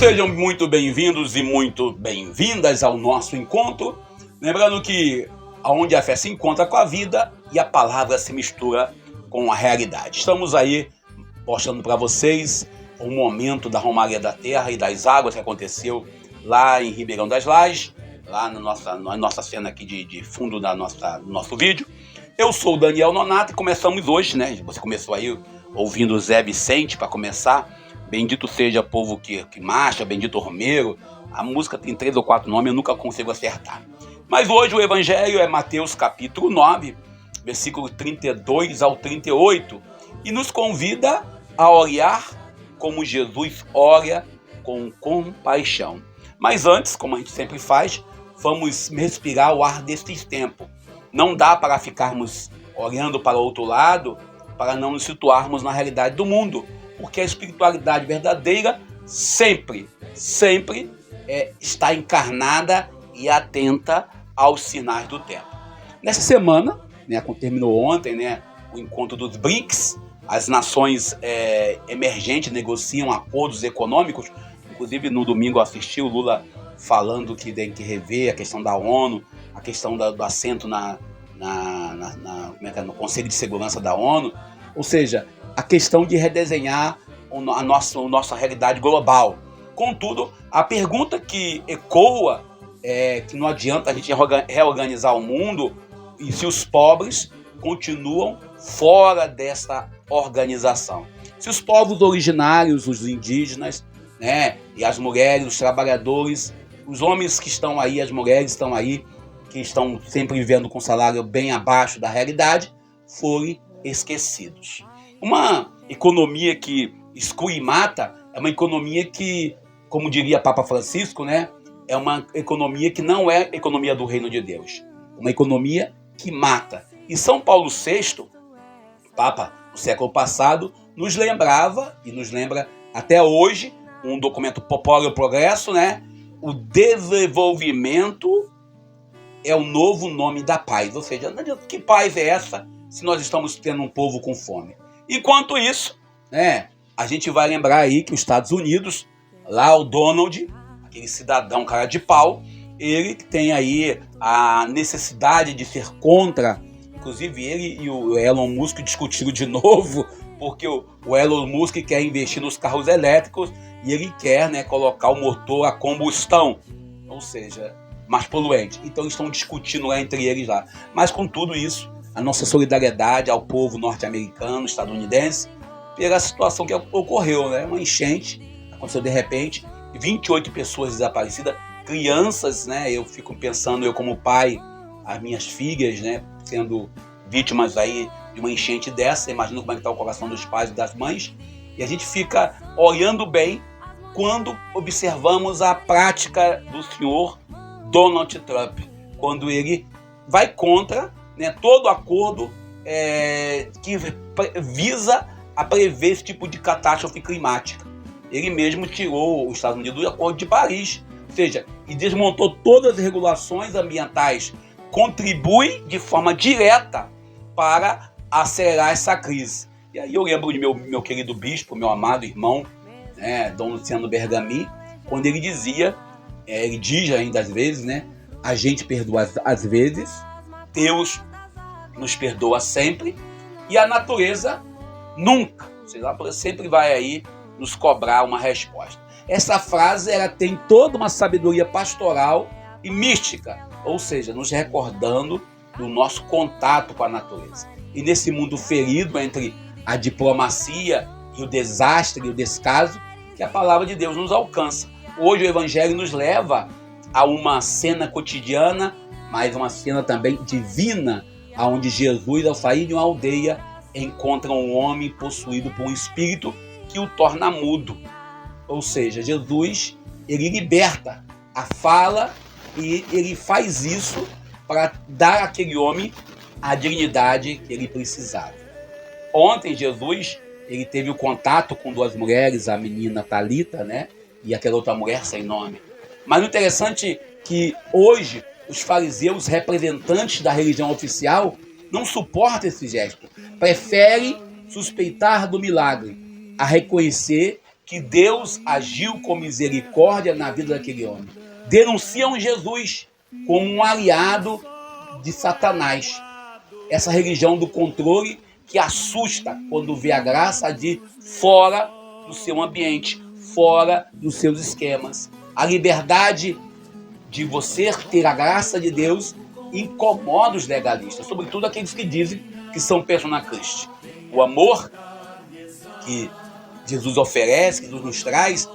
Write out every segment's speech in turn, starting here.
Sejam muito bem-vindos e muito bem-vindas ao nosso encontro. Lembrando que onde a fé se encontra com a vida e a palavra se mistura com a realidade. Estamos aí mostrando para vocês o momento da Romaria da Terra e das Águas que aconteceu lá em Ribeirão das Lajes, lá na nossa cena aqui de fundo do nosso vídeo. Eu sou o Daniel Nonato e começamos hoje, né? Você começou aí ouvindo o Zé Vicente para começar. Bendito seja povo que marcha, bendito Romero. A música tem 3 ou 4 nomes, eu nunca consigo acertar. Mas hoje o evangelho é Mateus capítulo 9, versículo 32 ao 38, e nos convida a orar como Jesus ora, com compaixão. Mas antes, como a gente sempre faz, vamos respirar o ar destes tempos. Não dá para ficarmos olhando para o outro lado, para não nos situarmos na realidade do mundo, porque a espiritualidade verdadeira sempre está encarnada e atenta aos sinais do tempo. Nessa semana, né, terminou ontem, né, o encontro dos BRICS, as nações emergentes negociam acordos econômicos. Inclusive no domingo eu assisti o Lula falando que tem que rever a questão da ONU, a questão do assento no Conselho de Segurança da ONU, ou seja, a questão de redesenhar a nossa realidade global. Contudo, a pergunta que ecoa é que não adianta a gente reorganizar o mundo e se os pobres continuam fora dessa organização. Se os povos originários, os indígenas, né, e as mulheres, os trabalhadores, os homens que estão aí, as mulheres estão aí, que estão sempre vivendo com salário bem abaixo da realidade, forem esquecidos. Uma economia que exclui e mata é uma economia que, como diria Papa Francisco, né, é uma economia que não é economia do reino de Deus. Uma economia que mata. E São Paulo VI, Papa do século passado, nos lembrava, e nos lembra até hoje, um documento Popolo e Progresso, né? O desenvolvimento é o novo nome da paz. Ou seja, que paz é essa se nós estamos tendo um povo com fome? Enquanto isso, né, a gente vai lembrar aí que os Estados Unidos, lá o Donald, aquele cidadão cara de pau, ele tem aí a necessidade de ser contra, inclusive ele e o Elon Musk discutiram de novo, porque o Elon Musk quer investir nos carros elétricos e ele quer, né, colocar o motor a combustão, ou seja, mais poluente. Então estão discutindo lá entre eles lá. Mas com tudo isso, a nossa solidariedade ao povo norte-americano, estadunidense, pela situação que ocorreu, né? Uma enchente, aconteceu de repente, 28 pessoas desaparecidas, crianças, né? Eu fico pensando, eu como pai, as minhas filhas, né, sendo vítimas aí de uma enchente dessa, imagino como é que está o coração dos pais e das mães, e a gente fica olhando bem quando observamos a prática do senhor Donald Trump, quando ele vai contra, né, todo acordo que visa a prever esse tipo de catástrofe climática. Ele mesmo tirou os Estados Unidos do Acordo de Paris, ou seja, e desmontou todas as regulações ambientais, contribui de forma direta para acelerar essa crise. E aí eu lembro de meu querido bispo, meu amado irmão, né, Dom Luciano Bergamin, quando ele dizia, ele diz ainda às vezes, né, a gente perdoa às vezes, Deus nos perdoa sempre e a natureza nunca, ou seja, ela sempre vai aí nos cobrar uma resposta. Essa frase ela tem toda uma sabedoria pastoral e mística, ou seja, nos recordando do nosso contato com a natureza. E nesse mundo ferido entre a diplomacia e o desastre e o descaso, que a palavra de Deus nos alcança. Hoje o Evangelho nos leva a uma cena cotidiana, mas uma cena também divina, onde Jesus, ao sair de uma aldeia, encontra um homem possuído por um espírito que o torna mudo. Ou seja, Jesus, ele liberta a fala e ele faz isso para dar àquele homem a dignidade que ele precisava. Ontem, Jesus, ele teve o contato com 2 mulheres, a menina Talita, né, e aquela outra mulher sem nome. Mas o interessante é que hoje os fariseus, representantes da religião oficial, não suportam esse gesto. Preferem suspeitar do milagre a reconhecer que Deus agiu com misericórdia na vida daquele homem. Denunciam Jesus como um aliado de Satanás. Essa religião do controle que assusta quando vê a graça de fora do seu ambiente, fora dos seus esquemas. A liberdade de você ter a graça de Deus incomoda os legalistas, sobretudo aqueles que dizem que são persona Christi. O amor que Jesus oferece, que Jesus nos traz,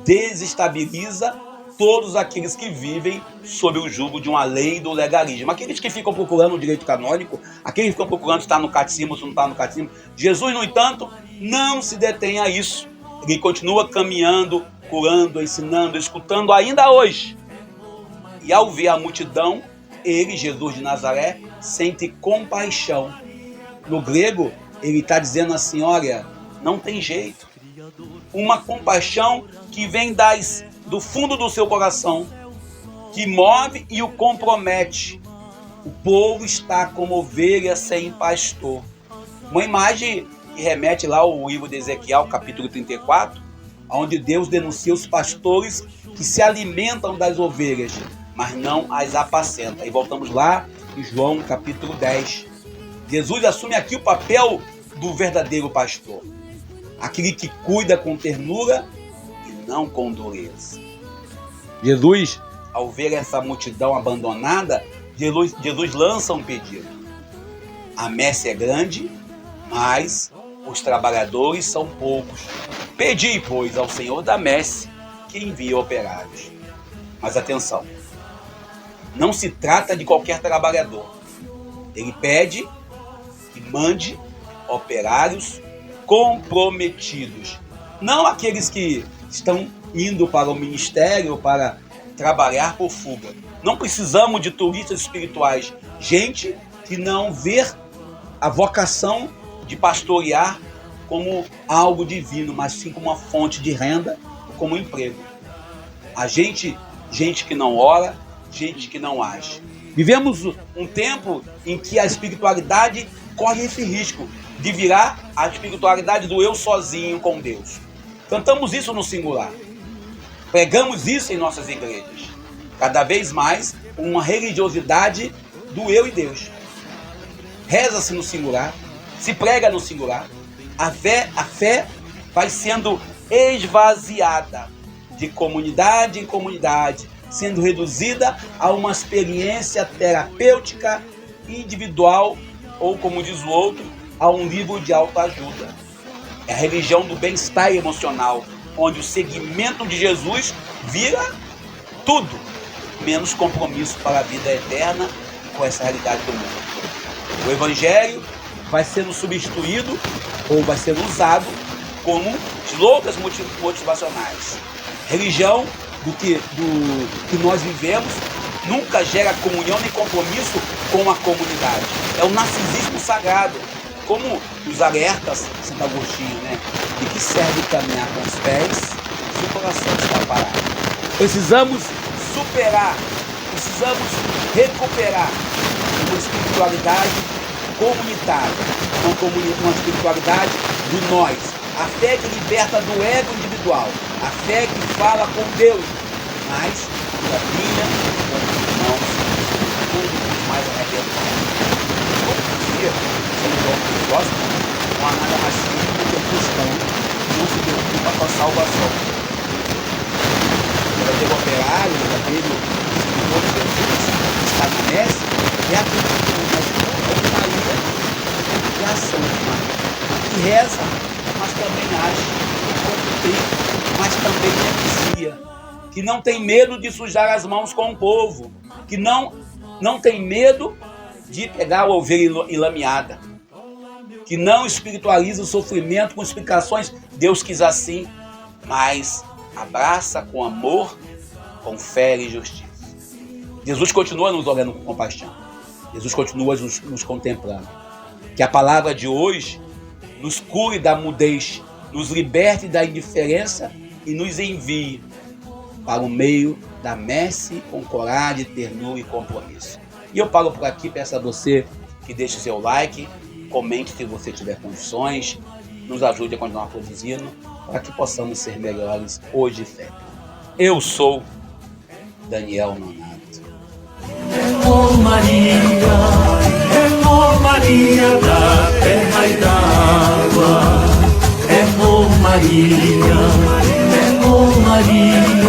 desestabiliza todos aqueles que vivem sob o jugo de uma lei do legalismo. Aqueles que ficam procurando o direito canônico, aqueles que ficam procurando se está no catecismo ou se não está no catecismo. Jesus, no entanto, não se detém a isso. Ele continua caminhando, curando, ensinando, escutando ainda hoje. E ao ver a multidão, ele, Jesus de Nazaré, sente compaixão. No grego, ele está dizendo assim, olha, não tem jeito. Uma compaixão que vem do fundo do seu coração, que move e o compromete. O povo está como ovelha sem pastor. Uma imagem que remete lá ao livro de Ezequiel, capítulo 34, onde Deus denuncia os pastores que se alimentam das ovelhas, mas não as apacenta. E voltamos lá em João, capítulo 10. Jesus assume aqui o papel do verdadeiro pastor. Aquele que cuida com ternura e não com dureza. Jesus, ao ver essa multidão abandonada, Jesus lança um pedido. A messe é grande, mas os trabalhadores são poucos. Pedi, pois, ao Senhor da messe que envie operários. Mas atenção, não se trata de qualquer trabalhador. Ele pede que mande operários comprometidos. Não aqueles que estão indo para o ministério para trabalhar por fuga. Não precisamos de turistas espirituais. Gente que não vê a vocação de pastorear como algo divino, mas sim como uma fonte de renda, como um emprego. A gente que não ora, gente que não age. Vivemos um tempo em que a espiritualidade corre esse risco de virar a espiritualidade do eu sozinho com Deus. Cantamos isso no singular. Pregamos isso em nossas igrejas. Cada vez mais uma religiosidade do eu e Deus. Reza-se no singular, se prega no singular. A fé vai sendo esvaziada de comunidade em comunidade, sendo reduzida a uma experiência terapêutica individual ou, como diz o outro, a um livro de autoajuda. É a religião do bem-estar emocional, onde o seguimento de Jesus vira tudo, menos compromisso para a vida eterna com essa realidade do mundo. O Evangelho vai sendo substituído ou vai sendo usado como slogans motivacionais. Religião do que nós vivemos nunca gera comunhão nem compromisso com a comunidade. É o narcisismo sagrado, como os alertas Santo Agostinho, né? De que serve caminhar com os pés se o coração está parado. Precisamos superar, precisamos recuperar uma espiritualidade comunitária, uma espiritualidade do nós, a fé que liberta do ego individual, a fé que fala com Deus, mas que caminha com os irmãos, tudo mais arrebentado. Como dizia São João Crisóstomo, não há nada mais simples do que o cristão que não se preocupa com a salvação. O verdadeiro operário, o verdadeiro escritor de Jesus, que está na messe, é aquele que tem uma escuta Maria e a ação de Maria, que reza, mas também age, que mas também negocia, que não tem medo de sujar as mãos com o povo, que não tem medo de pegar a ovelha enlameada, que não espiritualiza o sofrimento com explicações, Deus quis assim, mas abraça com amor, com fé e justiça. Jesus continua nos olhando com compaixão. Jesus continua nos contemplando. Que a palavra de hoje nos cure da mudez, nos liberte da indiferença e nos envie para o meio da messe com coragem, ternura e compromisso. E eu paro por aqui, peço a você que deixe seu like, comente se você tiver condições, nos ajude a continuar produzindo. para que possamos ser melhores hoje e sempre. Eu sou Daniel Nonato. Oh Maria da terra e da água, oh Maria,